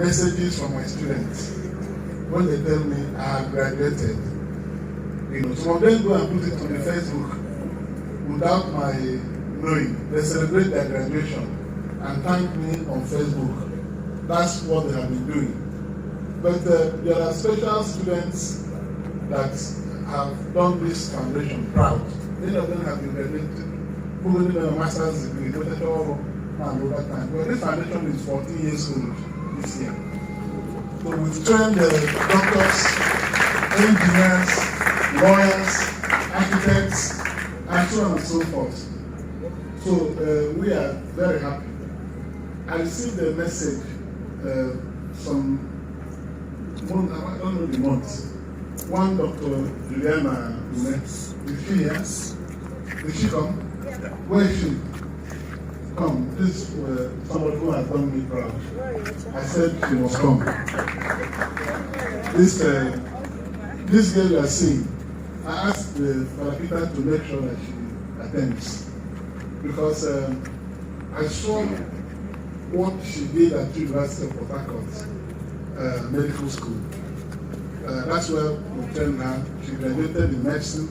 messages from my students when they tell me I have graduated. Some of them go and put it on the Facebook without my knowing. They celebrate their graduation and thank me on Facebook. That's what they have been doing. But there are special students that have done this foundation proud. Many of them have been graduated, who have a master's degree, but this foundation is 14 years old this year. So we've trained doctors, engineers, lawyers, architects, and so on and so forth. So we are very happy. I received a message some month, I don't know the month. One Dr. Juliana Umeh, is she here? Did she come? Yeah. Where is she? Come. This somebody who has done me proud. I said she must come. This girl you are seeing, I asked Father Peter to make sure that she attends. Because I saw what she did at University of Port Harcourt Medical School. That's where we trained her. She graduated in medicine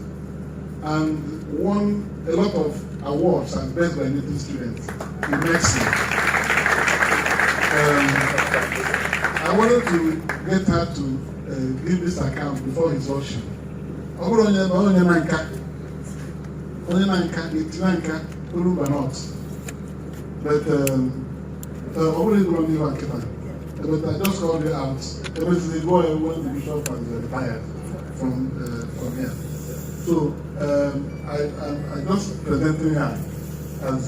and won a lot of awards as best graduating student in medicine. I wanted to get her to give this account before His Lordship. But but I just called her out. It was the boy when the bishop was retired from here. So I'm just presenting her as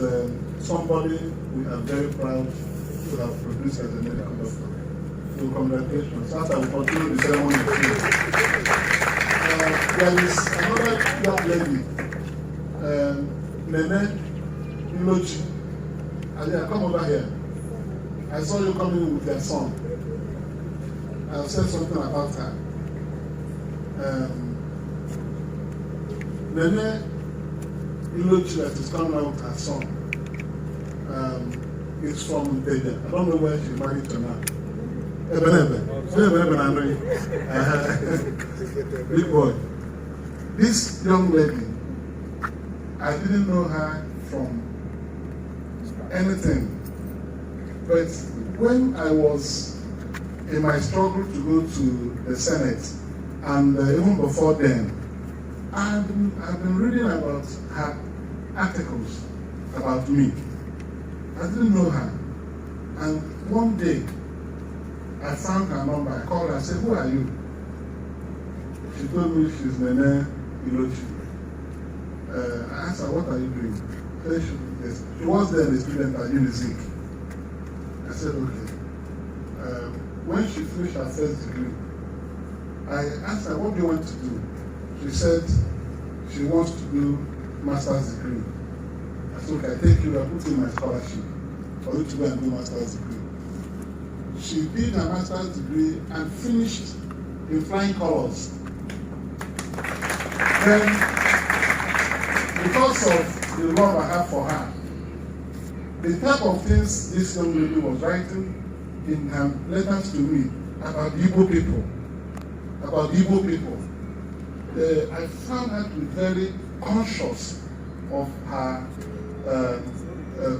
somebody we are very proud to have produced as a medical doctor. So congratulations. After we continue the ceremony, there is another young lady, Nene Ilochi. Alia, come over here. I saw you coming with your son. I'll say something about her. Nene Ilochi that is coming out with her son. It's from Deja. I don't know where she's married to now. Ebere. Big boy. This young lady, I didn't know her from anything. But when I was in my struggle to go to the Senate, and even before then, I've been reading about her articles about me. I didn't know her. And one day, I found her number. I called her. I said, "Who are you?" She told me she's Nene Ilochi. I asked her, "What are you doing?" She was then a student at UNIZIC. I said, "Okay." When she finished her first degree, I asked her, "What do you want to do?" She said she wants to do master's degree. I said, "Okay, I take you, I put in my scholarship for you to go and do master's degree." She did her master's degree and finished in flying colors. Then, because of the love I have for her, the type of things this young lady was writing in her letters to me about Igbo people, I found her to be very conscious of her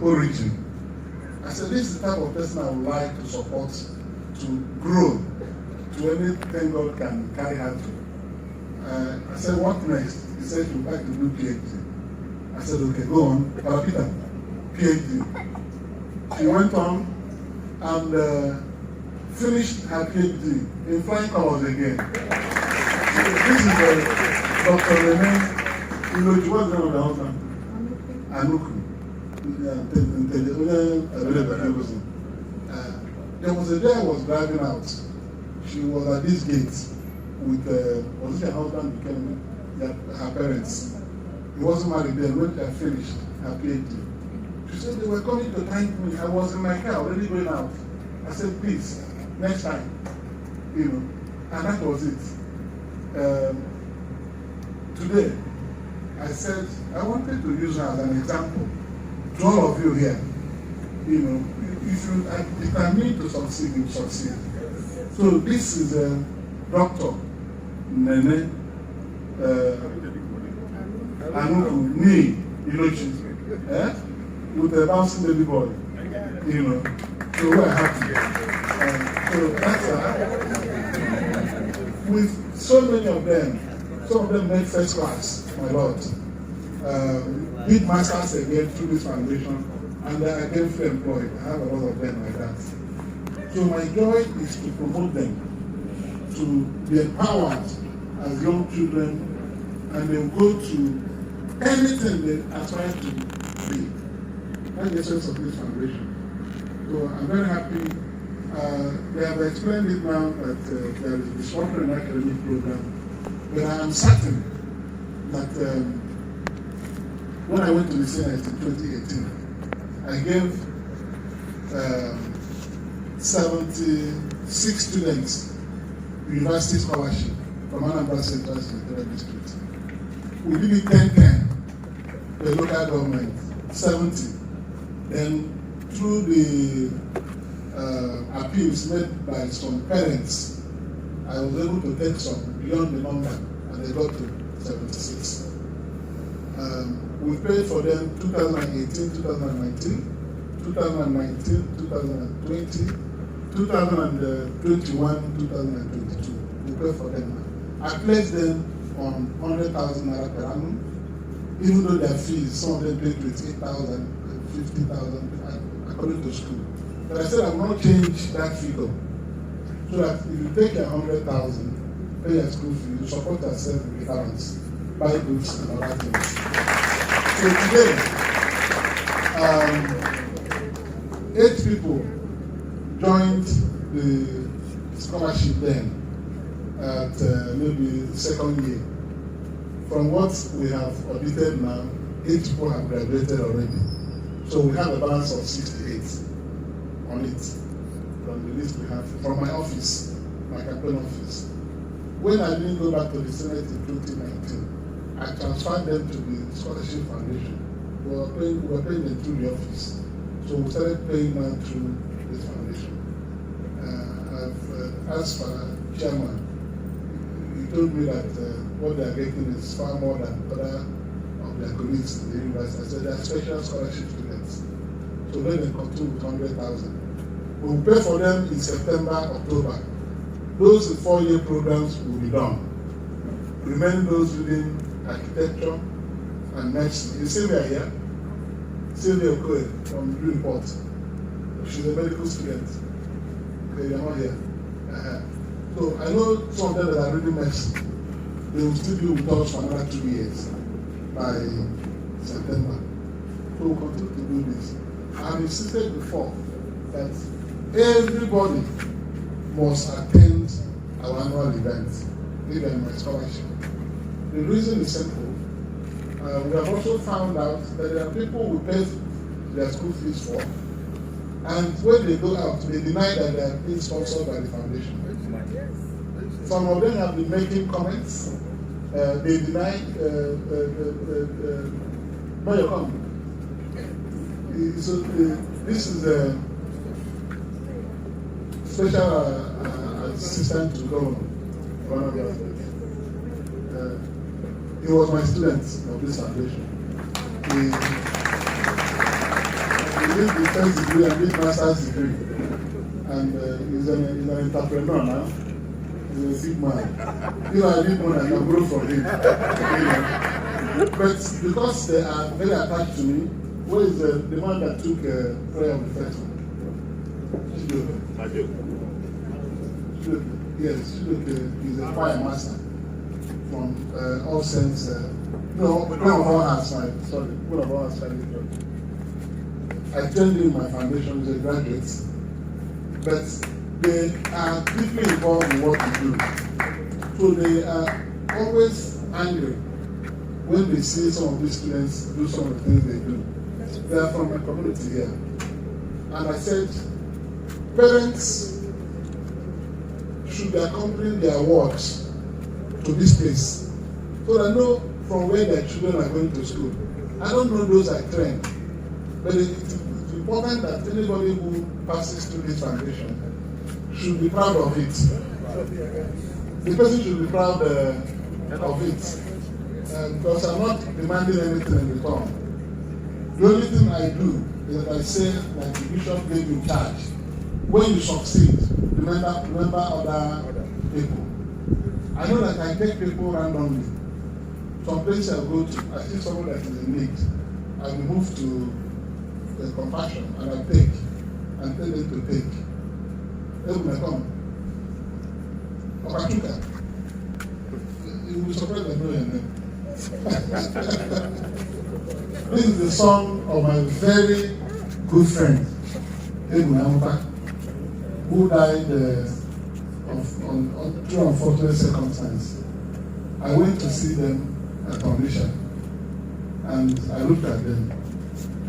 origin. I said, this is the type of person I would like to support to grow to anything God can carry her to. I said, what next? He said, she would like to do PhD. I said, okay, go on. Peter, PhD. She went on and finished her PhD in flying colors again. This is Dr. Umeh Ilochi. What's the name of the husband? Anuku. There was a day I was driving out. She was at this gate with was it her husband became her parents. He wasn't married then when she finished her PhD. She said they were coming to thank me. I was in my car already going out. I said, please, next time. And that was it. Today, I said I wanted to use her as an example to all of you here. if you are determined to succeed, you succeed. So this is a Dr. Nene Anuku Ni Ilochi, with a bouncing baby boy, you know. So we're happy. So that's with so many of them, some of them made first class, my Lord. Did masters again through this foundation, and they are gainfully employed. I have a lot of them like that. So my joy is to promote them, to be empowered as young children, and they will go to anything they aspire to be. That's the essence of this foundation. So I'm very happy. They have explained it now that there is a disruption in academic program, but I am certain that when I went to the Senate in 2018, I gave 76 students university scholarship from Anambra Central Senatorial District. We did it 10-10, the local government, 70. Then through the appeals made by some parents, I was able to take some beyond the number, and they got to 76. We paid for them 2018, 2019, 2019, 2020, 2021, 2022. We paid for them. I placed them on 100,000 naira per annum, even though their fees, some of them paid 28,000, 50,000, according to school. But I said I will not change that figure, so that if you take 100,000, pay your school fee, you support yourself with the balance, buy goods and other things. So today, 8 people joined the scholarship then at maybe second year. From what we have audited now, 8 people have graduated already. So we have a balance of 68 on it from the list we have from my office, my campaign office. When I didn't go back to the Senate in 2019, I transferred them to the Scholarship Foundation. We were paying them through the office. So we started paying now through this foundation. I've asked for chairman. He told me that what they are getting is far more than other of their colleagues in the university. I said they are special scholarship students. So let them continue with 100,000. We will pay for them in September, October. Those 4-year programs will be done. Remaining those reading architecture and medicine. You see we are here? Sylvia Okoye from Greenport. She's a medical student. Okay, you're not here. So I know some of them that are reading medicine. They will still be with us for another 2 years by September. So we'll continue to do this. I've insisted before that everybody must attend our annual event, even my scholarship. The reason is simple. We have also found out that there are people who pay their school fees for, and when they go out, they deny that they are being sponsored by the foundation. Some of them have been making comments. They deny. No, you come. So this is a special assistant to governor. He was my student of this foundation. He did the first degree and did master's degree. And he's an entrepreneur now. He's a big man. You know, I need one I can grow from him. But because they are very attached to me, where is the man that took prayer of the first one? Yes, he's a choir master. From all sense, one of our has I trained in my foundation as a graduate, but they are deeply involved in what we do. So they are always angry when they see some of these students do some of the things they do. They are from my community here. And I said, parents should be accompanying their works to this place, so I know from where their children are going to school. I don't know those I trained, but it will important that anybody who passes through this foundation should be proud of it. The person should be proud of it. Because I'm not demanding anything in return. The only thing I do is that I say that the bishop gave you charge. When you succeed, remember other people. I know that I take people randomly. Some places I go to, I see someone that is in need. I will move to the compassion and I take and tell them to take. They will come. Okatuka. You will surprise them knowing them. This is the song of my very good friend, Ebere, who died on two unfortunate circumstances. I went to see them at Foundation, and I looked at them.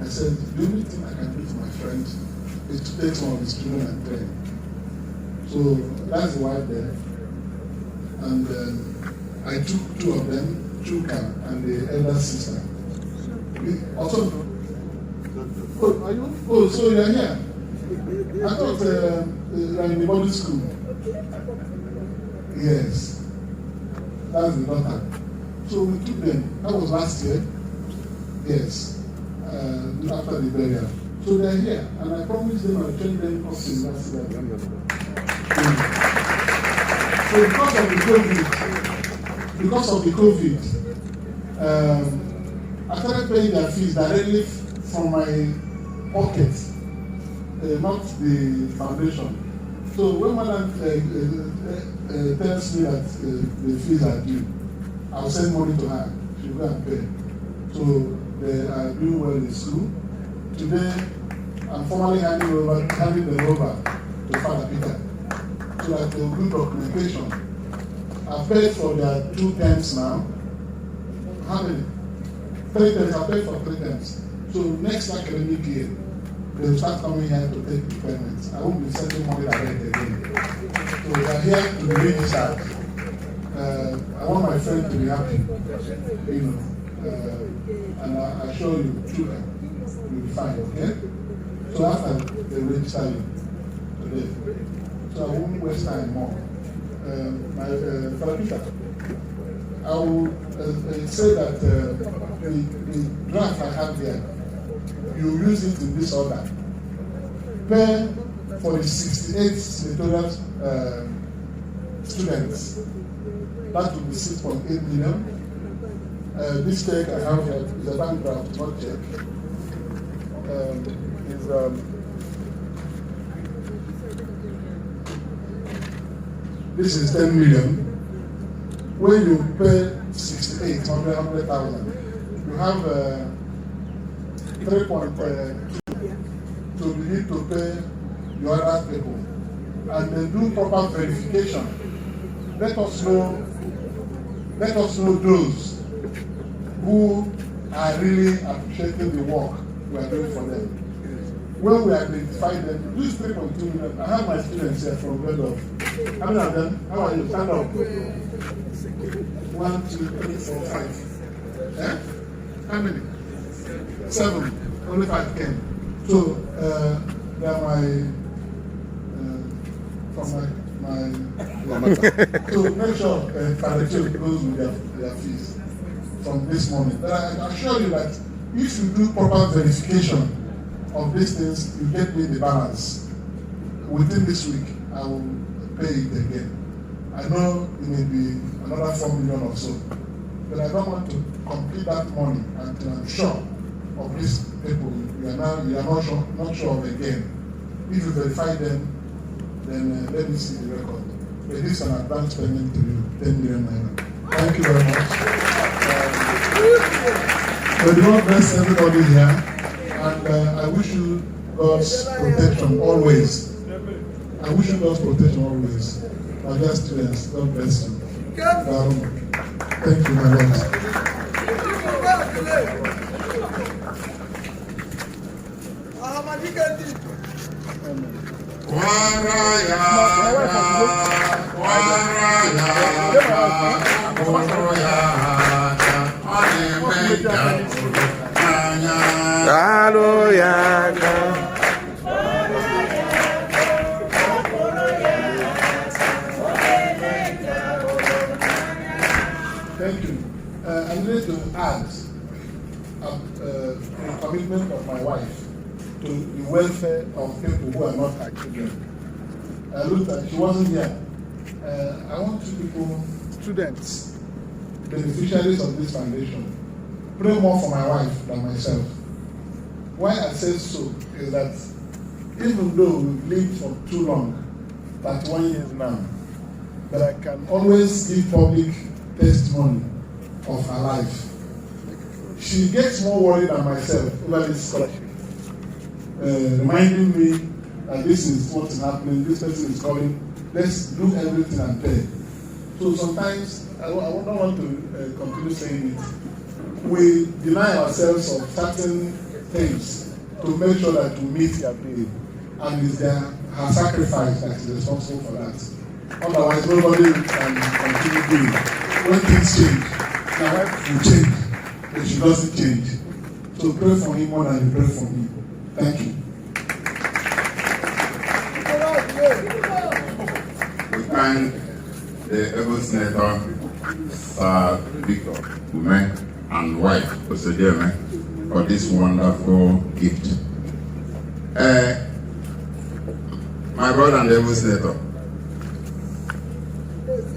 I said, the only thing I can do for my friend is to take some of his children and train. So that's why there. And I took two of them, Chuka and the elder sister. Also, are you? Oh, so you're here. I thought you're in the boarding school. Yes, that's the daughter. So we took them. That was last year. Yes, after the burial. So they're here, and I promised them I'll train them up to university. So because of the COVID, I started paying their fees directly from my pocket, not the foundation. So when Madam tells me that the fees are due, I'll send money to her. She'll go and pay. So they are doing well in school. Today, I'm formally handing them over to Father Peter so that they will do documentation. I've paid for their 2 terms now. How many? 3 terms. I've paid for 3 terms. So next academic year, they will start coming here to take the payments. I won't be sending money direct again. So they are here to be registered. I want my friend to be happy, and I assure you, children, you'll be fine, okay? So after they register you today, so I won't waste time more. My Father Peter, I will say that the draft I have here, you use it in this order. Pay for the 68 senatorial students. That will be 6.8 million. This check I have here is a bank draft, not check. This is 10 million. When you pay 68, 100,000, you have 3.2 to begin to pay your other people. And then do proper verification. Let us know those who are really appreciating the work we are doing for them. When we identify them, this 3.2 million, I have my students here from grade of. How many of them? How are you? Stand up. 1, 2, 3, 4, 5. Eh? How many? 7. Only 5 came. So they are from my so make sure Father goes with their fees from this moment. But I assure you that if you do proper verification of these things, you get me the balance. Within this week, I will pay it again. I know it may be another 4 million or so, but I don't want to complete that money until I'm sure of these people. You are not sure of again. If you verify them, then let me see the record. But this is an advance payment to you, 10 million naira. Thank you very much. So the Lord bless everybody here, and I wish you God's protection always. I wish you God's protection always. My dear students, God bless you. Thank you, my Lord. Hallelujah. decided to add a commitment of my wife to the welfare of people who are not her children. I looked at, she wasn't here. I want you people, students, beneficiaries of this foundation, pray more for my wife than myself. Why I say so is that even though we've lived for too long, 31 years now, but I can always give public testimony of her life. She gets more worried than myself over this scholarship, reminding me that this is what is happening, this person is calling, let's do everything and pay. So sometimes, I don't want to continue saying it, we deny ourselves of certain things to make sure that we meet their pay. And it's her sacrifice that is responsible for that. Otherwise, nobody can continue doing it. When things change, my wife will change, but she doesn't change. So pray for him more than you pray for me. Thank you. We thank the able Senator, Sir Victor Umeh, and wife, Umeh, for this wonderful gift. My brother and the able Senator,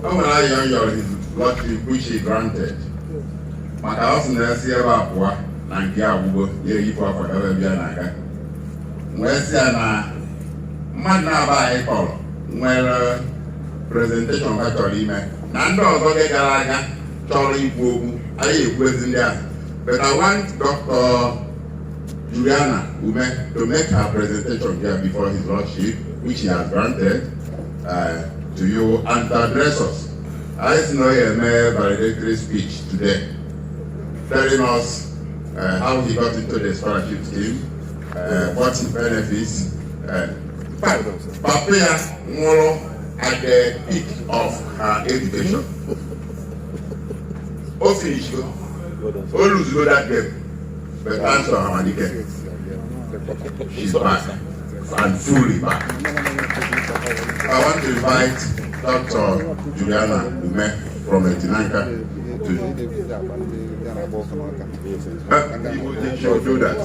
how will I young His Lordship which he granted? My house in the Sierra Nankia Bubo, you for Ebere. Where's Yana Madna by Paul? Well, presentation by Tolime. Nando Goge Galaga, Charlie Bogu, I was in there. But I want Dr. Juliana Umeh to make her presentation here before His Lordship, which he has granted to you, and to address us. I know he made a valedictory speech today, telling us how he got into the scholarship scheme, what he benefits. Papaya Molo at the peak of her education. All finished, all lose go that game, but answer her again. She's back, and fully back. I want to invite Dr. Juliana Umeh from Etinanka to she will do that.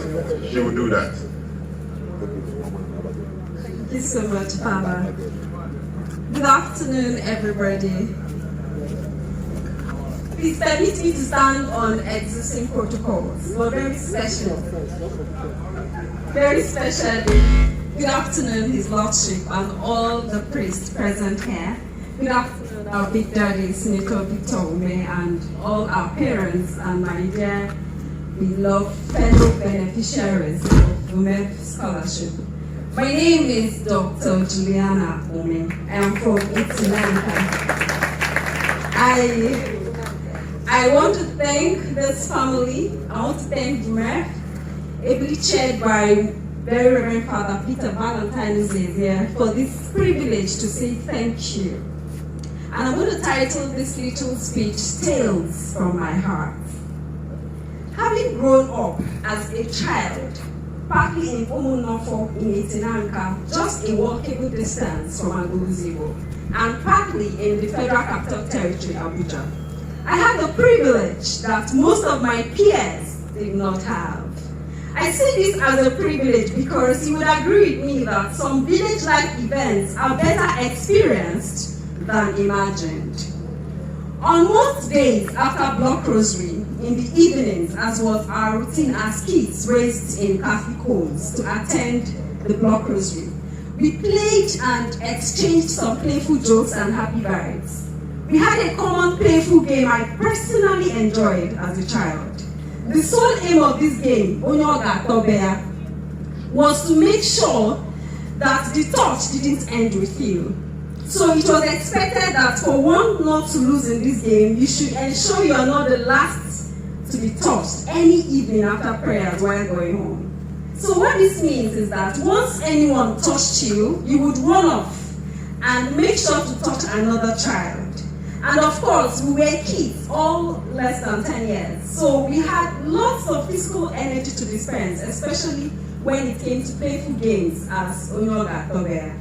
She will do that. Thank you so much, Father. Good afternoon, everybody. Please permit me to stand on existing protocols, but very special. Very specially, good afternoon, His Lordship, and all the priests present here. Good afternoon, our big daddy, Senator Victor Umeh, and all our parents, and my dear, beloved fellow beneficiaries of VUMEF scholarship. My name is Dr. Juliana Umeh. I am from Etinanka. I want to thank this family. I want to thank VUMEF, ably chaired by Very Reverend Father Peter Valentine, who is here, for this privilege to say thank you. And I'm going to title this little speech, Tales from My Heart. Having grown up as a child, partly in Umunofo in Etinanka, just a walkable distance from AGULUZOIGBO, and partly in the Federal Capital Territory, Abuja, I had the privilege that most of my peers did not have. I see this as a privilege because you would agree with me that some village-like events are better experienced than imagined. On most days after block rosary, in the evenings, as was our routine as kids raised in Catholic homes to attend the block rosary, we played and exchanged some playful jokes and happy vibes. We had a common playful game I personally enjoyed as a child. The sole aim of this game, was to make sure that the touch didn't end with you. So it was expected that for one not to lose in this game, you should ensure you are not the last to be touched any evening after prayers while going home. So what this means is that once anyone touched you, you would run off and make sure to touch another child. And of course, we were kids, all less than 10 years. So we had lots of physical energy to dispense, especially when it came to playful games as Onyoga Tobea.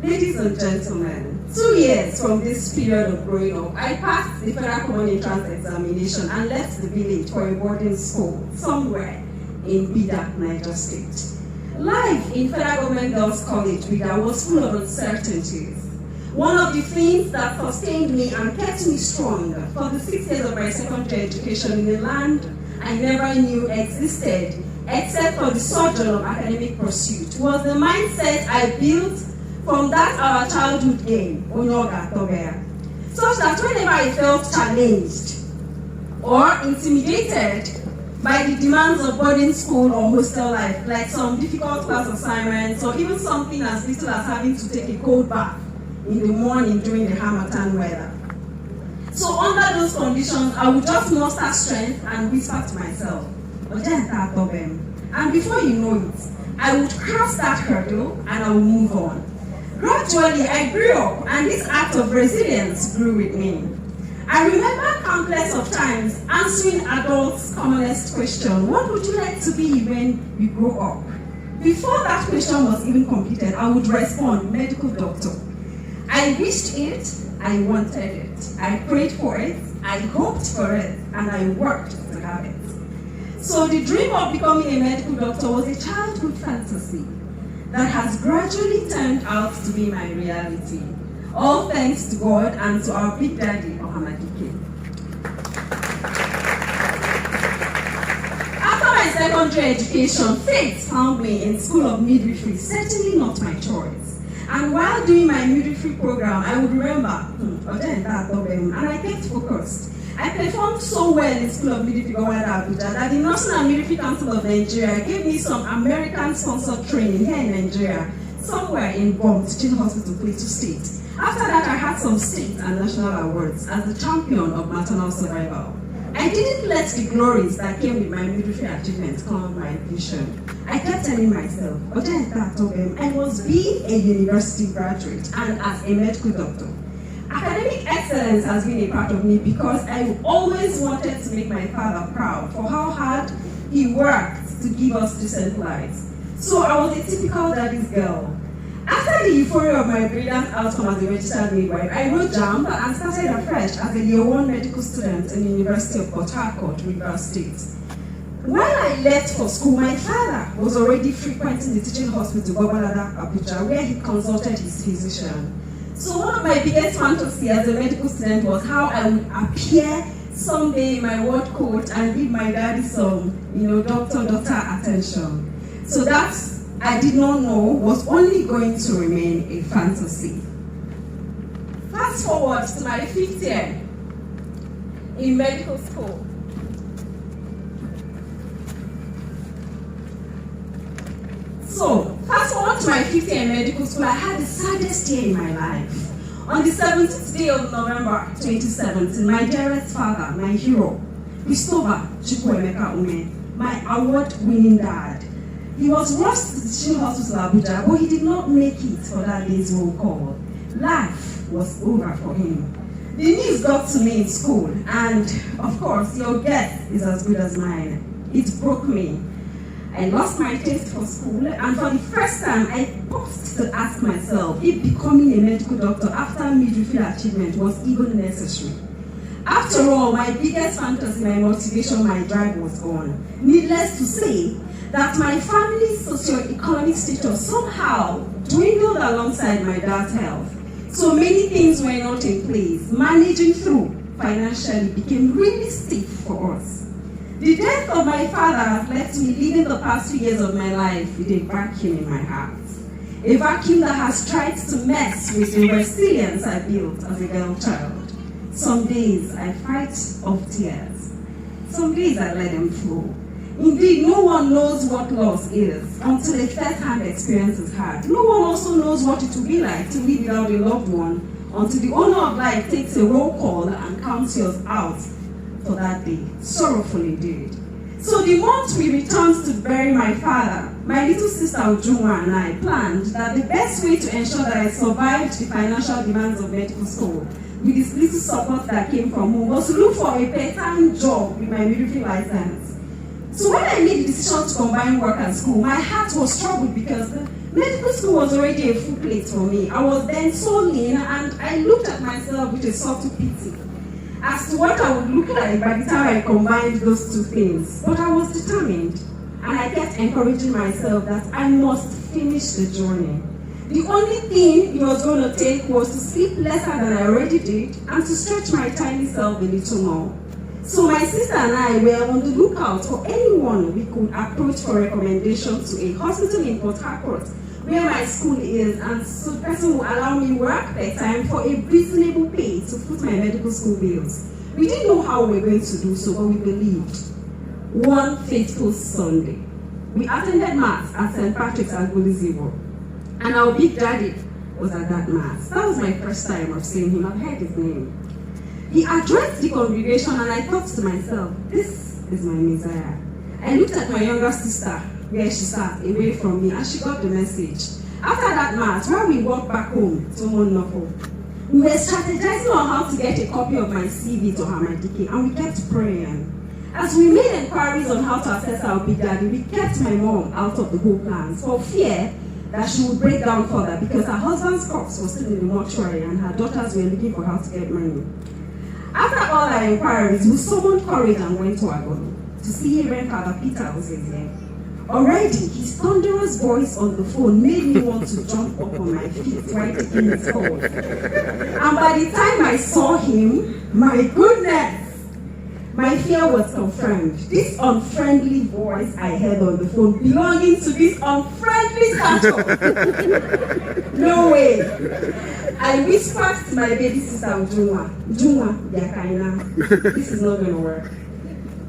Ladies and gentlemen, 2 years from this period of growing up, I passed the Federal Common Entrance Examination and left the village for a boarding school somewhere in Bida, Niger State. Life in Federal Government Girls College, Bida, was full of uncertainties. One of the things that sustained me and kept me strong for the 6 years of my secondary education in a land I never knew existed, except for the sojourn of academic pursuit, was the mindset I built from that our childhood game, Onyoga Tobea, such that whenever I felt challenged or intimidated by the demands of boarding school or hostel life, like some difficult class assignments or even something as little as having to take a cold bath in the morning during the Harmattan weather. So under those conditions, I would just muster strength and whisper to myself, and before you know it, I would cross that hurdle and I would move on. Gradually, I grew up, and this act of resilience grew with me. I remember countless of times answering adults' commonest question, what would you like to be when you grow up? Before that question was even completed, I would respond, medical doctor. I wished it, I wanted it, I prayed for it, I hoped for it, and I worked to have it. So the dream of becoming a medical doctor was a childhood fantasy that has gradually turned out to be my reality. All thanks to God and to our big daddy, Ohamadike. After my secondary education, fate found me in School of Midwifery, certainly not my choice. And while doing my midwifery program, I would remember, and I kept focused. I performed so well in School of Midwifery Abuja that the National and Midwifery Council of Nigeria gave me some American-sponsored training here in Nigeria, somewhere in Bomb Teaching Hospital, Plateau State. After that, I had some state and national awards as the champion of maternal survival. I didn't let the glories that came with my midwifery achievements cloud my vision. I kept telling myself, I must be a university graduate and as a medical doctor. Academic excellence has been a part of me because I always wanted to make my father proud for how hard he worked to give us decent lives. So I was a typical daddy's girl. After the euphoria of my brilliant outcome as a registered midwife, I wrote JAMB and started afresh as a year 1 medical student in the University of Port Harcourt, Rivers State. While I left for school, my father was already frequenting the teaching hospital, Babalada, Abuja, where he consulted his physician. So one of my biggest fantasies as a medical student was how I would appear someday in my ward coat and give my daddy some, doctor attention. So that's, I did not know, was only going to remain a fantasy. Fast forward to my 5th year in medical school. So, fast forward to my 5th year in medical school, I had the saddest year in my life. On the 17th day of November 2017, my dearest father, my hero, Victor Umeh, my award-winning dad, he was rushed to the teaching hospital Abuja, but he did not make it for that day's roll call. Life was over for him. The news got to me in school, and of course, your guess is as good as mine. It broke me. I lost my taste for school, and for the first time, I paused to ask myself if becoming a medical doctor after midwifery achievement was even necessary. After all, my biggest fantasy, my motivation, my drive was gone. Needless to say, that my family's socio-economic status somehow dwindled alongside my dad's health. So many things were not in place. Managing through financially became really stiff for us. The death of my father has left me living the past 2 years of my life with a vacuum in my heart. A vacuum that has tried to mess with the resilience I built as a girl child. Some days I fight off tears. Some days I let them flow. Indeed, no one knows what loss is until a first-hand experience is had. No one also knows what it will be like to live without a loved one until the owner of life takes a roll call and counts yours out for that day. Sorrowful indeed. So the month we returned to bury my father, my little sister Ujunwa and I planned that the best way to ensure that I survived the financial demands of medical school with this little support that came from home was to look for a part-time job with my midwifery license. So when I made the decision to combine work and school, my heart was troubled because the medical school was already a full plate for me. I was then so lean, and I looked at myself with a subtle pity as to what I would look like by the time I combined those two things. But I was determined, and I kept encouraging myself that I must finish the journey. The only thing it was going to take was to sleep lesser than I already did and to stretch my tiny self a little more. So my sister and I were on the lookout for anyone we could approach for recommendation to a hospital in Port Harcourt, where my school is, and so the person will allow me work part time for a reasonable pay to foot my medical school bills. We didn't know how we were going to do so, but we believed. One fateful Sunday, we attended Mass at St. Patrick's AGULUZOIGBO, and our big daddy was at that Mass. That was my first time of seeing him. I've heard his name. He addressed the congregation, and I thought to myself, this is my Messiah. I looked at my younger sister, where she sat away from me, and she got the message. After that Mass, while we walked back home to Monofo, we were strategizing on how to get a copy of my CV to Hamadike, and we kept praying. As we made inquiries on how to access our big daddy, we kept my mom out of the whole plan for fear that she would break down further because her husband's corpse was still in the mortuary and her daughters were looking for how to get money. After all our inquiries, we summoned courage and went to Agolo to see Reverend Father Peter was there. Already, his thunderous voice on the phone made me want to jump up on my feet right in his call. And by the time I saw him, my goodness, my fear was confirmed. This unfriendly voice I heard on the phone belonging to this unfriendly stature. No way. I whispered to my baby sister Ujunwa, this is not going to work.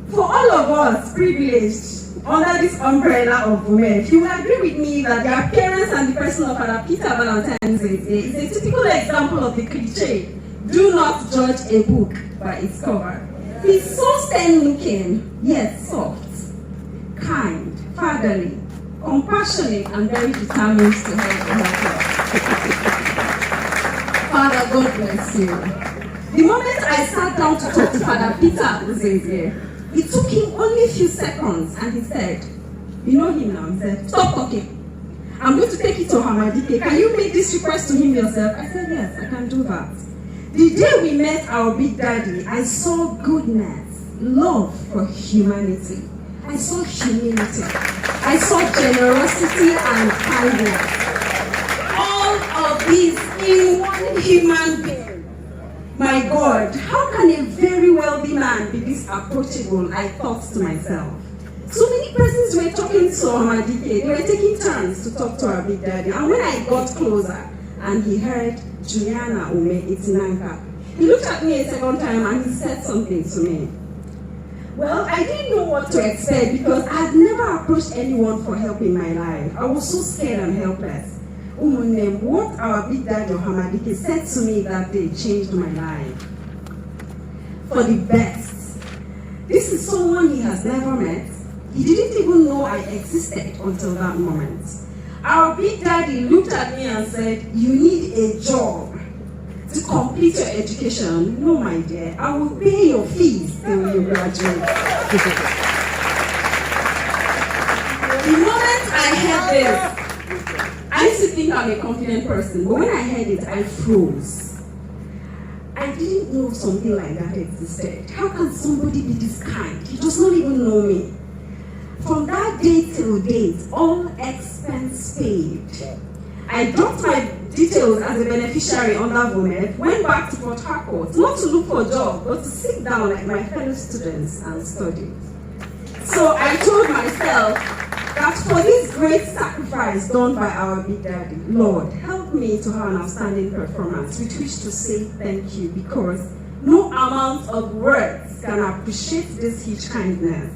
For all of us privileged under this umbrella of VUMEF, you will agree with me that the appearance and the person of Father Peter Valentine's is a typical example of the cliche, do not judge a book by its cover. He's so stern-looking, yet soft, kind, fatherly, compassionate, and very determined to help the helpless. Father, God bless you. The moment I sat down to talk to Father Peter Uzeze, it took him only a few seconds, and he said, you know him now, he said, stop talking. I'm going to take it to Hamadike. Can you make this request to him yourself? I said, yes, I can do that. The day we met our big daddy, I saw goodness, love for humanity. I saw humility. I saw generosity and kindness. All of these in one human being. My God, how can a very wealthy man be this approachable? I thought to myself. So many persons were talking to Hamadike. They were taking turns to talk to our big daddy. And when I got closer, and he heard Juliana Umeh Itinanka, he looked at me a second time and he said something to me. Well, I didn't know what to expect because I had never approached anyone for help in my life. I was so scared and helpless. What our big daddy Hamadike said to me that day changed my life for the best. This is someone he has never met. He didn't even know I existed until that moment. Our big daddy looked at me and said, you need a job to complete your education. No, my dear, I will pay your fees till you graduate. The moment I heard this, I used to think I'm a confident person, but when I heard it, I froze. I didn't know something like that existed. How can somebody be this kind? He does not even know me. From that day till date, all expense paid. I dropped my details as a beneficiary under VUMEF, went back to Port Harcourt, not to look for a job, but to sit down like my fellow students and study. So I told myself that for this great sacrifice done by our big daddy, Lord, help me to have an outstanding performance with which to say thank you, because no amount of words can appreciate this huge kindness.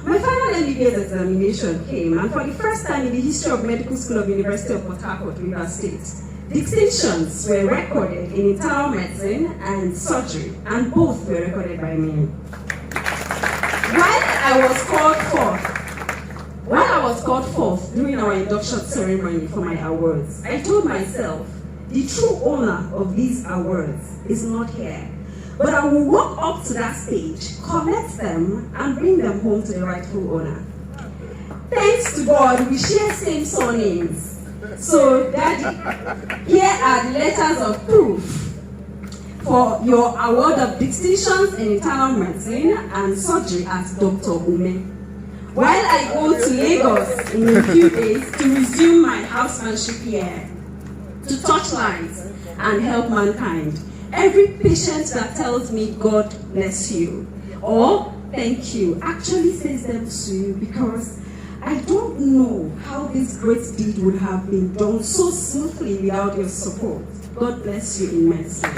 My final MBBS examination came, and for the first time in the history of Medical School of University of Port Harcourt, Rivers State, distinctions were recorded in internal medicine and surgery, and both were recorded by me. While I was called forth during our induction ceremony for my awards, I told myself, the true owner of these awards is not here, But I will walk up to that stage, collect them, and bring them home to the rightful owner. Thanks to God, we share same surnames. So, Daddy, here are the letters of proof for your award of distinctions in internal medicine and surgery as Dr. Umeh. While I go to Lagos in a few days to resume my housemanship here, to touch lives and help mankind, every patient that tells me God bless you or thank you actually says them to you, because I don't know how this great deed would have been done so smoothly without your support. God bless you immensely.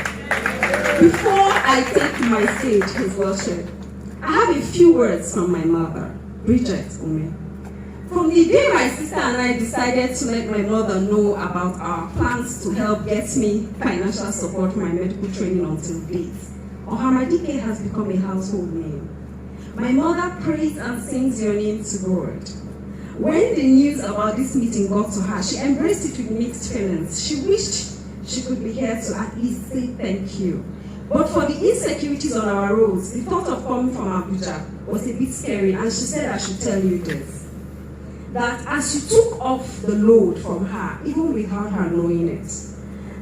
Before I take my stage, His Lordship, I have a few words from my mother, Victor Umeh. From the day my sister and I decided to let my mother know about our plans to help get me financial support for my medical training until date, Ohamadike has become a household name. My mother prays and sings your name to God. When the news about this meeting got to her, she embraced it with mixed feelings. She wished she could be here to at least say thank you. But for the insecurities on our roads, the thought of coming from Abuja was a bit scary, and she said I should tell you this. That as she took off the load from her, even without her knowing it,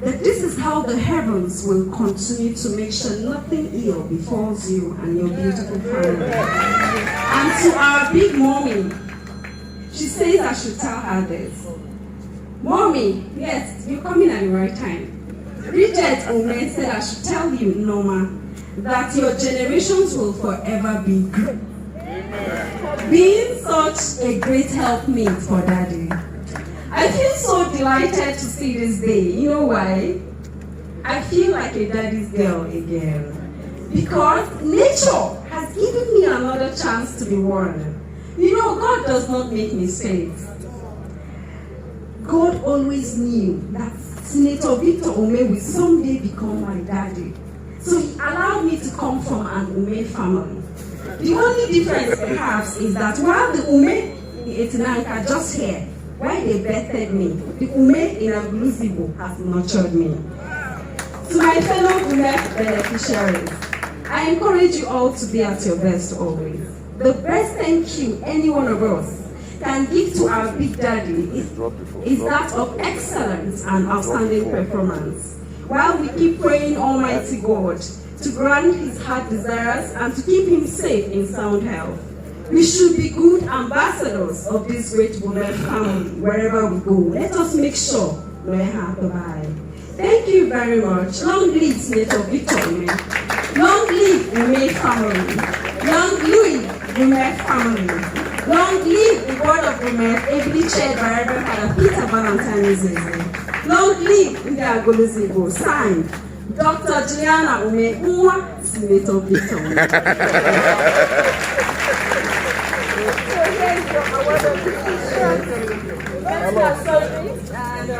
that this is how the heavens will continue to make sure nothing ill befalls you and your beautiful family. And to our big mommy, she says I should tell her this. Mommy, yes, you're coming at the right time. Victor Umeh said I should tell you, Norma, that your generations will forever be great. Being such a great helpmate for Daddy. I feel so delighted to see this day. You know why? I feel like a daddy's girl again. Because nature has given me another chance to be one. You know, God does not make mistakes. God always knew that Senator Victor Umeh will someday become my daddy. So he allowed me to come from an Umeh family. The only difference perhaps is that while the Umeh in Etinanka just here, while they birthed me, the Umeh in AGULUZOIGBO has nurtured me. To my fellow VUMEF beneficiaries, I encourage you all to be at your best always. The best thank you any one of us can give to our big daddy is that of excellence and outstanding performance. While we keep praying Almighty God to grant his heart desires and to keep him safe in sound health, we should be good ambassadors of this great VUMEF family wherever we go. Let us make sure we have the bye. Thank you very much. Long live Senator Victor Umeh. Long live Umeh family. Long live VUMEF family. Long live the board of VUMEF, ably chaired by Reverend Peter Valentine. Long live the AGULUZOIGBO. Signed, Dr. Juliana Umeh, Senator Victor Umeh. So here is your award of distinction. Let's celebrate and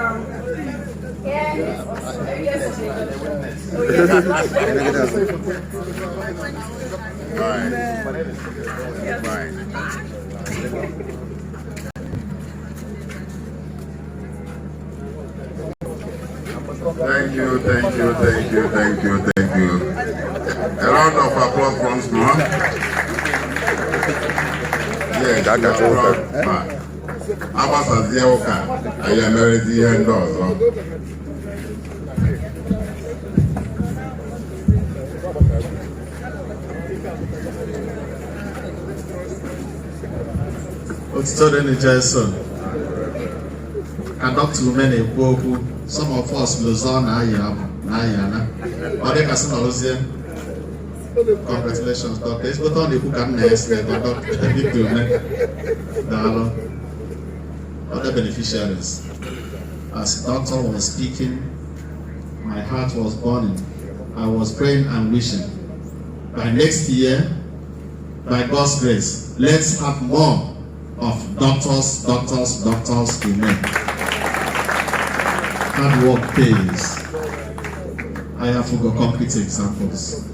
Thank you. A round of applause once more. Yes, I am ready and and Dr. Umeh, some of us Luzon, congratulations, Dr. It's not only who can next, but Dr. Victor Umeh, other beneficiaries. As Doctor was speaking, my heart was burning. I was praying and wishing. By next year, by God's grace, let's have more of doctors Umeh. Hard work pays. I have got concrete examples.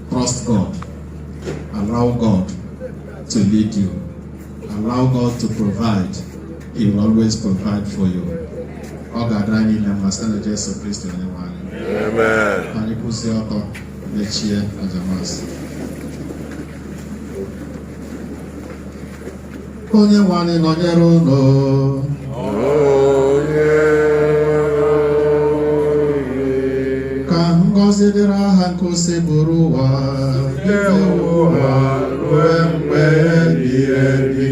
Trust God. Allow God to lead you. Allow God to provide. He will always provide for you. Amen. mechie ajamasị. Onye nwanyị nọnyere ụlọ. Ka ngọzi dịrị aha nke ose bụrụ ụwa ruo mgbe ebighị ebi.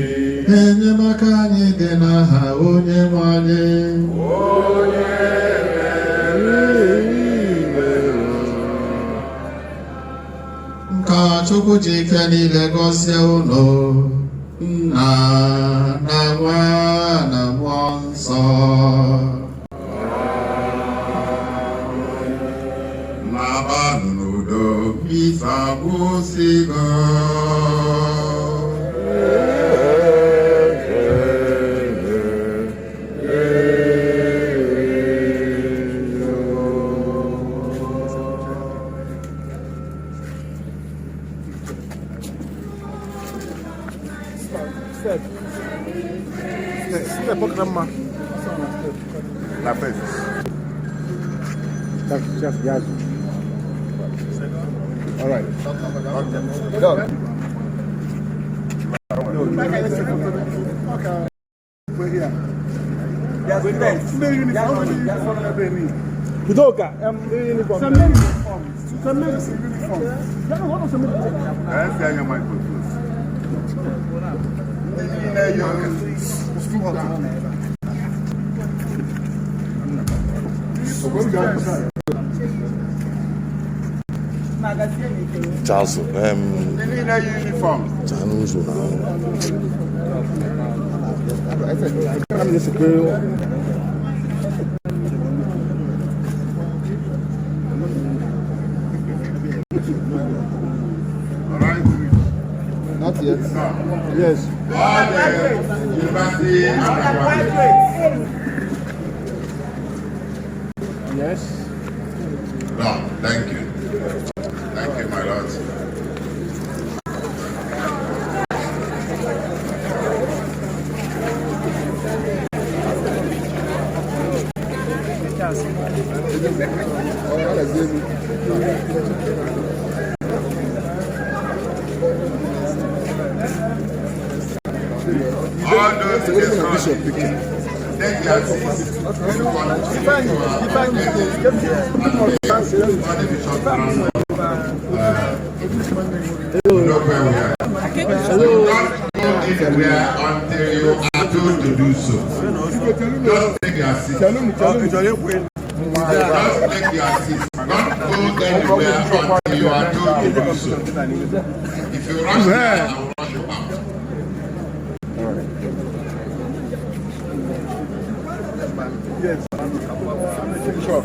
Enyemaka anyị dị n'aha onye nwanyị. Ka Chukwu ji ike niile gọzie ụlọ, Nna na Nwa na Mmụọ Nsọ. N'abanụ n'udo, Misa gwụsịgo. La fête. All right. We're here. Kudoka, uniform. Some uniform. Charles, uniform. Not yet. Yes. Yes. Lord, thank you. Thank you, my Lord. All those take your seats. Anywhere until you are told to do so. Just take your seat. Just take your seat. Don't go anywhere until you are told to do so. If you rush there, I will rush you out. Yes. Bishop.